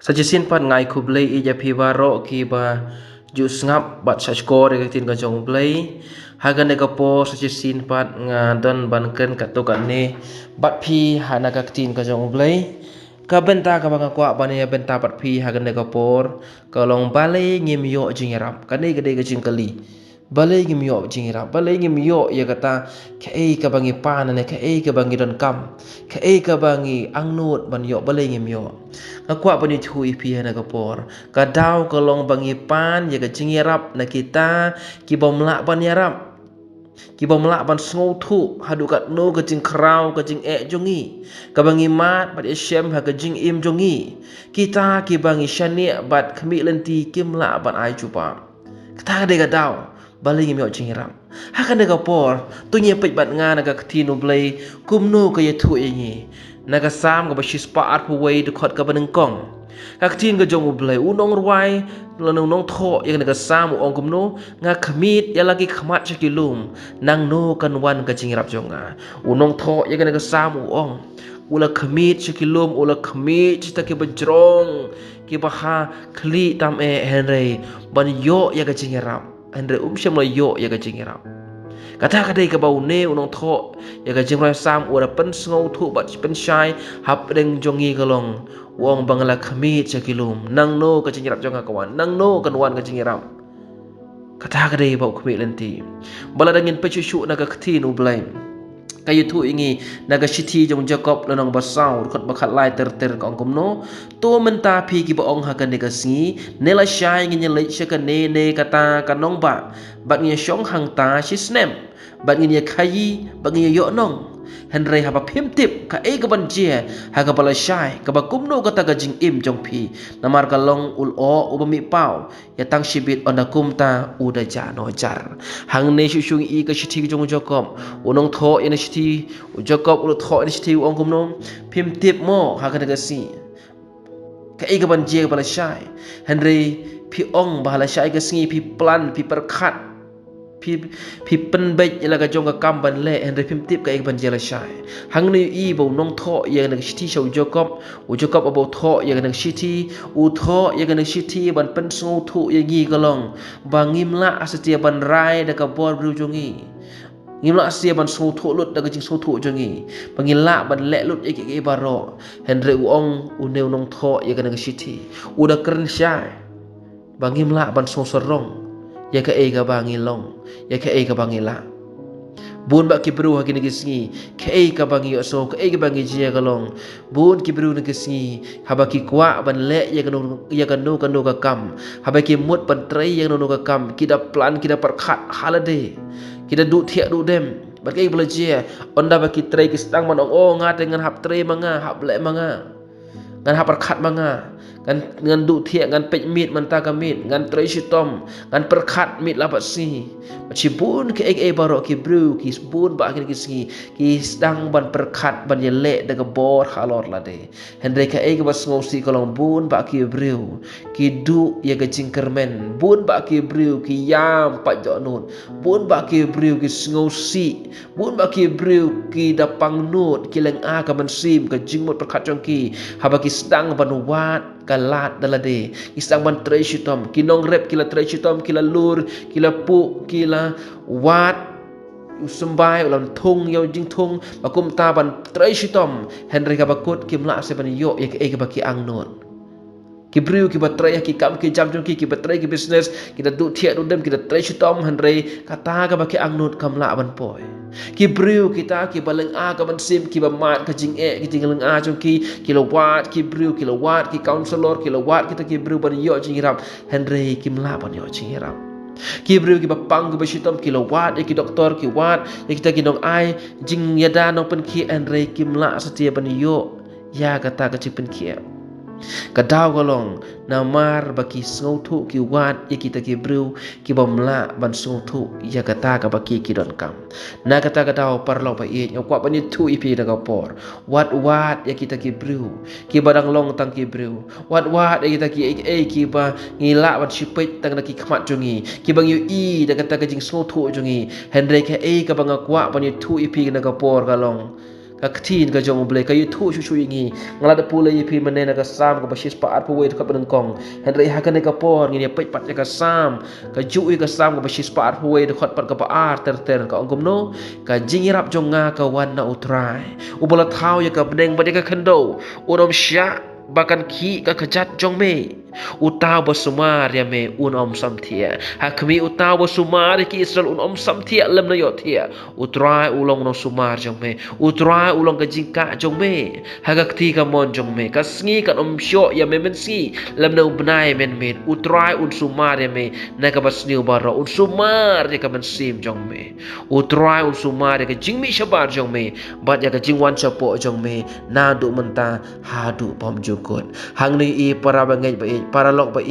Sajisin pat ngai khu blei I ja phi ba ro ki ba ju ngap bat sa score ke tin ka jong blei hagan ne ka po sajisin pat nga don ban ken ka to ka ne bat phi hana ka tin ka jong blei ka benta ka banga kwa bani ya benta pat phi hagan ne ka por ka long balei ngim yo jing rap ka ne gede ka jing kali balai ngim yo jing rap balai ngim yo ya kata ka ka bangi pan ne ka ka bangi don kam ka bangi angnut ban yo balai ngim yo ka kwa bani thui phi na ka por ka dau ka long bangi pan ya ka jing rap na kita ki bom la ban ya rap ki bom la ban sngo thu hadu kat no ka jing krau ka jing jongi ka bangi mat bat shem ha ka jing im jongi kita ki bangi shani bat khmi lenti kim la ban ai chupa kata de ka dau balai ngim yo jing rap hakan de ka por tu nye pet bat nga na ka thinu blai kumno ka ye thu ngi na ka sam ka ba shis pa at pu wei de khot ka ban kong ka tin ka jong blai u nong ruai lo nong tho yang na ka sam ong kumno nga khmit ya lagi khmat chikilum nang no kan wan ka jing rap jonga u nong tho yang na ka sam ong ula khmit chikilum ula khmit chita ke bajrong ki ba ha khli tam henry ban yo ya ka jing rap Andre shem lo yo ya ka jing rap kata kadai ka bau ne unong tho ya ka jing ra sam ura pen sngo thu bat pen shai hap deng jongi kalong wong bangla khami chakilum nang no ka jing rap jonga kawan nang no kan wan ka jing rap kata kadai bau khami lenti bala dangin pechu na ka khti nu blame kayu thu ingi naga shithi jong Jacob lanong basau khot bakhat lai ter kong kumno to menta phi ki ba ong hakan ne ka singi nela shai ngi le shaka ne kata kanong ba bat ngi shong hang ta shi snem bat ngi khayi bat ngi yo nong henry haba phim tip ka ka ban je ha ka bala shai ka ba kumno ka ta ka jing im jong phi namar ka long ul o ubami pau ya tang shibit ona kumta uda ja no jar hang ne shu shung I ka shithi jong Jacob unong tho ina shithi Jacob ul tho ina shithi ong kumno phim tip mo ha ka ka si ka ka ban je bala shai henry phi ong bala shai ka singi phi plan phi perkhat phi pen bej ila ka jong ka kam ban le henry phim tip ka ban je la shai hang ne I bo nong tho ya na shithi shau Jacob u Jacob abo tho ya na shithi u tho ya na shithi ban pen sngo thu ya gi kalong bangim la asatia ban rai da ka bor bru jongi ngimla asia ban sngo thu lut da ka jing sngo thu jongi bangila ban le lut ke baro henry u ong u neu nong tho ya na shithi u da kern shai bangimla ban sngo sorong ya ka bangi long ya ka bangi la bun ba kibru ha kini kisngi ka bangi so ka bangi jia kalong bun kibru ni kisngi haba ki kwa ban le ya kanu ka kam haba ki mut ban trai ya kanu ka kam kita plan kita perkhat halade kita du thia du dem ba bela jia onda ba ki trai ki stang man ong nga dengan hap trai manga hap le manga ngan hap perkhat manga ngan du thia ngan pej mit man ta ka mit ngan trai shitom ngan perkhat mit la ba si chi bun ke baro ki bru ki bun ba ki si ki sedang ban perkhat ban ye le de ka bor halor la de henry ka ba sngo si kolong bun ba ki bru ki du ye ka jingkermen bun ba ki bru ki yam pa jo nun bun ba ki bru ki sngo si bun ba ki bru ki da pang nut ki leng a ka ban sim ka jingmot perkhat jong ki haba ki sedang ban wat kalat dalade isang ban tray shitom kinong rep kila tray shitom kila lur kila pu kila wat usumbai ulam thung yo jing thung bakum ta ban tray shitom henry ka bakut kimla se ban yo ek baki angnot kibriu ki batray ki kam ki jam jong ki batray ki business kita du thia du dem kita tray shitom henry kata ka baki angnot kamla ban poi kibriu kita ki baleng a ka ban sim ki ba mat ka jing ki jing a jong ki kilowatt kibriu kilowatt ki counselor kilowatt kita kibriu ban yo jing rap henry kimla ban yo jing rap kibriu ki bapang ki basitom kilowatt ki doktor ki watt kita ki dong ai jing yada nong pen ki henry kimla setia ban yo ya kata ka cipen ki kadaw kalong namar baki sngo thu ki wat ya kita ki brew ki bamla ban sngo thu ya kata ka baki ki don kam na kata kadaw parlo pa i nyokwa bani thu ipi da ka por wat ya kita ki brew ki badang long tang ki brew wat ya kita ki ba ngila ban sipet tang na ki khmat jongi ki bang yu I da kata ka jing sngo thu jongi henry ka ka bang kwa bani thu ipi na ka por kalong ka ktin ka jong ble ka yuthu chu ingi ngala da pule yipi manena ka sam ka bashis pa ar puwe ka benengkong hendrei ha ka ne ka por ngi pet pat ka sam ka jui ka sam ka bashis pa ar puwe de khot pat ka pa ar ter ka ongkom no ka jingirap jong nga ka wan na utrai ubala thau ya ka beneng ba ka khando unom sya bahkan ki ka kejat jong me utau basumar ya me unom samthia hakmi utau basumar ki Israel unom samthia lem na yothia utrai ulong no sumar jong me utrai ulong ka jingka jong me hagakti ka mon jong me kasngi kan syo ya me mensi lem na ubnai men me utrai un sumar ya me na ka basniu baro un sumar ya ka mensim jong me utrai un sumar ya ka jingmi shabar jong me bat ya ka jingwan chapo jong me na du menta hadu pom jukut hang ni I para bangai ba para lok ba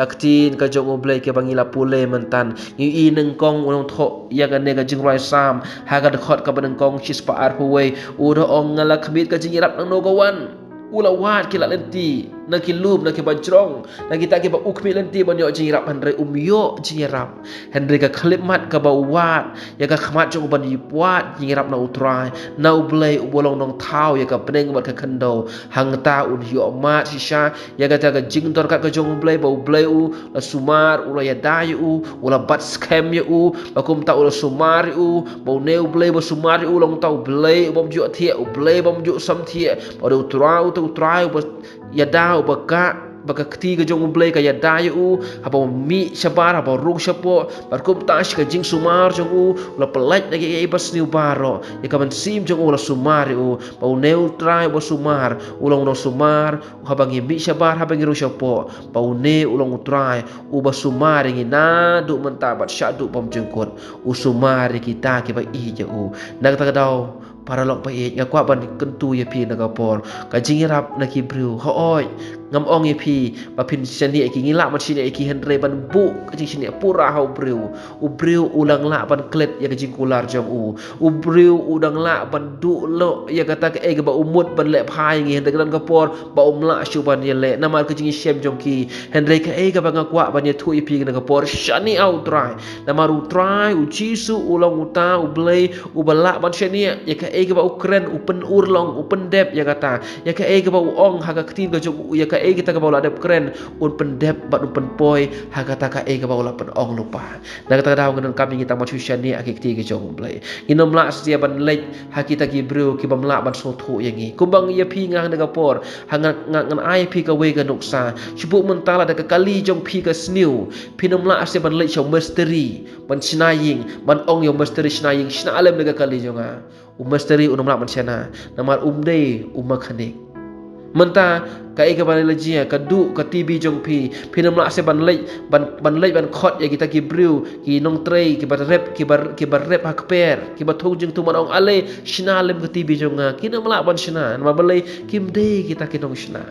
aktin ka jong oblay ke bangila pule mentan I neng kong unong tho ya ka ne ka jing rai sam ha ka khot ka baneng kong chis pa ar huwei udo ong ngala khmit ka jing irap nang no gawan ula wat kila lenti na kilub na kibajrong na kita kiba ukmi lenti banyo jingrap handre umyo jingrap handre ka khlimat ka bawat ya ka khmat jong ban yipwat jingrap na utrai na ublay ubolong nong thau ya ka peneng bat ka khando hang ta un hyo mat sisa ya ka ta ka jingtor ka jong ublay ba ublay u la sumar ula ya dai u ula bat scam ya u bakum ta ula sumar u ba ne ublay ba sumar u long ta ublay bom jo thia ublay bom jo sam thia ba utrai ya dau baka kti ka jong ublay ka ya dai u haba mi shabar haba rung shapo barkum tash ka jing sumar jong u la pelaj na ye bas niu baro ya ka sim jong u la sumar u ba neu trai ba sumar ulong no sumar haba ngi mi shabar haba ngi rung shapo ba ne ulong utrai u ba sumar ngi na du mentabat syadu pom jengkot u sumar kita ki ba I je u nak ta dau para lok baik ngakwa ban kentu ya pi na kapor ka jingirap na ki bru ho oi ngam ong ya pi ba pin sani ki ngila ma sini ki henre ban bu ka jing sini pura ho bru u bru ulang la ban klet ya ka jing kular jong u bru udang la ban du lo ya kata ka ba umut ban le phai ngi henre kan kapor ba la shu ban ya le namar ka jing shem jong ki henre ka ba ngakwa ban ya thu ya pi na kapor shani au try namar u try u jisu ulang uta u blay u bala ban sani ya ka ba ukren upen urlong upen dep ya kata ya ka ba ong haga ktin ka jong ya ka kita ka ba dep kren upen dep bat upen poi haga ta ka ba ula pen ong lupa na kata daw ngan kami kita ma chusian ni akik ti ka jong blai inom la sia ban lek hakita ki bru ki bam la ban so thu yangi kumbang ya pi ngang na por hanga ngan ai pi ka we ka nuksa chibu mentala da ka kali jong pi ka sniu pinom la sia ban lek chong misteri ban sinaying ban ong yo misteri sinaying sina alem na ka kali jonga misteri unam la mancana namar umde umakhanik menta ka eka ban lejia ka du ka tv jong pi pinam la se ban lej ban khot ya kita ki briu ki nong trei ki bar rep hak per ki ba thong jing tu man ong ale shina lem ka tv jong nga ki nam la ban shina ma balai kim de kita ki nong shina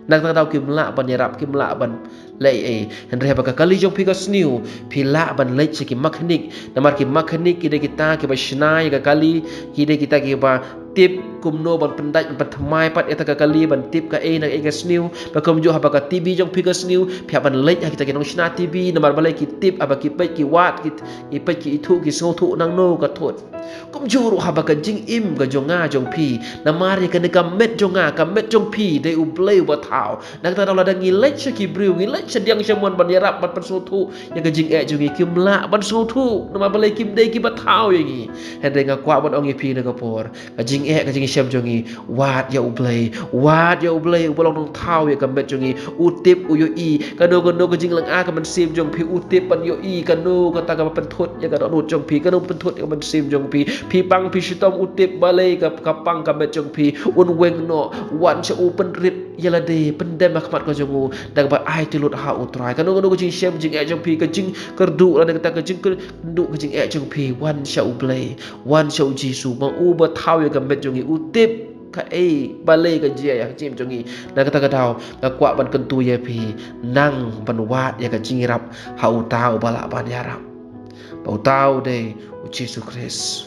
nak tak tahu kim la ban yarap kim la ban lei henre ba ka kali jong pi ka sniu pi la ban lej ki makhanik namar ki makhanik ki de kita ki ba shina ya ka kali ki de kita ki ba tip kumno ban pendai ban thamai pat eta ka kali ban tip ka na ka sniu ba kom jo haba ka tv jong pi ka sniu pia ban lej kita ki nong shina tv namar balai ki tip aba ki pe ki wat ki pe ki thu ki so thu nang no ka thot kom jo ru haba ka jing im ka jonga jong pi namar ka ne ka met jonga ka met jong pi de u bleu ba thau nak ta la da ngi lej ki briu ngi lej sediang semon ban yarap ban so thu ya ka jing jongi kim la ban so thu namar balai kim de ki ba thau yangi hede nga kwa ban ong pi na ka por ka jing ka jing shem jongi wat ya ublay ubolong nong thau ya ka met jongi utip u yo I ka no ka jing lang a ka man sim jong pi utip ban yo I ka no ka ta ka pen thot ya ka no jong pi ka no pen thot ka man sim jong pi pang pi shitom utip balai ka pang ka met jong pi un weng no wan cha u pen rip ya la de pen dem khmat ka jongu dag ba ai ti lut ha utrai ka no ka jing shem jing jong pi ka jing kerdu la ka ta ka jing kerdu ka jing jong pi wan cha ublay wan cha jisu ma u ba thau ya ka met jongi utip ka balai ka jia ya jim jongi na kata kadau ka kwa ban kentu ya pi nang ban wat ya ka jingirap ha utau bala ban yarap ba utau de u Jesu Kris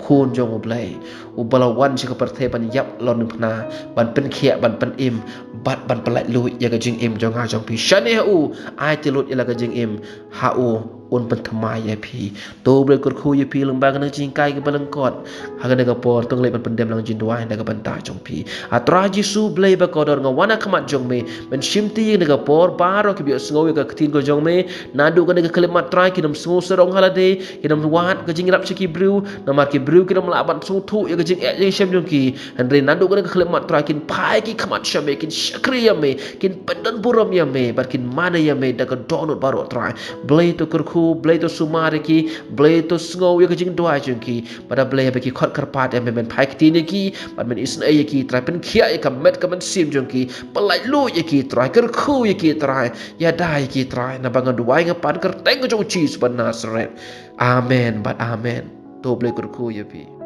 khun jong ublay u balawan si ka parthe ban yap lon phna ban pen khia ban pen im bat ban pelai lu ya ka jing im jong ha jong pi shane ha u ai ti lut ya la ka jing im ha u pentemai ya pi to boleh kurku ya pi lembang nang jingkai ke balengkot haga daga por tong leban pendem lang jindwai daga banta jong pi atra jisu blai ba kodor ngawana kamat jong me men shimti daga por baro ke bios ngowi ka ketin ko jong me nadu ka daga kelemat trai kinam sngo serong halade kinam wat ka jingrap chiki bru namar ki bru kinam laban sung thu ya ka jing e shem jong ki andre nadu ka daga kelemat trai kin pai ki kamat shame kin shakri ya me kin pendan buram ya me bar kin mana ya me daga donut baro trai blai to kurku blai to sumari ki blai to sngo ya ka jing dwai jong ki pada blai ba ki khot karpat ya me men pai ki ni ki bar men isna ya ki trai pen khia ya ka met ka men sim jong ki pelai lu ya ki trai kurku ya ki trai ya dai ki trai na bangan duai ngapan kerteng jong chi sebenarnya amen but amen to blai kurku ya pi